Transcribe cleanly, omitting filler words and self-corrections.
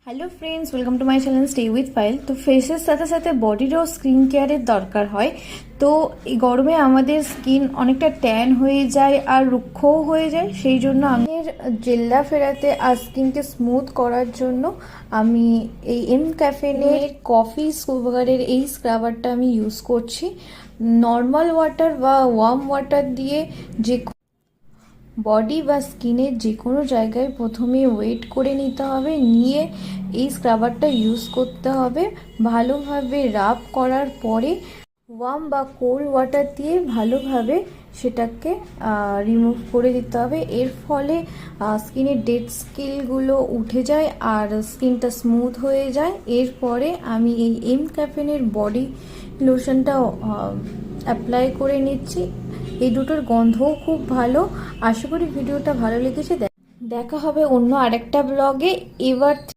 Hello friends, welcome to my channel stay with Payel. তো ফেসের সাথে সাথে বডিরও স্কিন কেয়ারের দরকার হয়। তো এই গরমে আমাদের স্কিন অনেকটা ট্যান হয়ে যায় আর রুক্ষও হয়ে যায়। সেই জন্য আমাদের জেল্লা ফেরাতে আর স্কিনকে স্মুথ করার জন্য আমি এই ক্যাফেনের কফি স্ক্রাবারের এই স্ক্রাবারটা আমি ইউজ করছি। নর্মাল ওয়াটার বা ওয়ার্ম ওয়াটার দিয়ে যে বডি বা স্কিনের যে কোনো জায়গায় প্রথমে ওয়েট করে নিতে হবে, নিয়ে এই স্ক্রাবারটা ইউজ করতে হবে। ভালোভাবে রাব করার পরে ওয়ার্ম বা কোল্ড ওয়াটার দিয়ে ভালোভাবে সেটাকে রিমুভ করে দিতে হবে। এর ফলে স্কিনের ডেড স্কিলগুলো উঠে যায় আর স্কিনটা স্মুথ হয়ে যায়। এরপরে আমি এই ক্যাফেনের বডি লোশনটা অ্যাপ্লাই করে নিচ্ছি। এই দুটোর গন্ধও খুব ভালো। আশা করি ভিডিওটা ভালো লেগেছে। দেখা হবে অন্য আরেকটা ব্লগে। এবার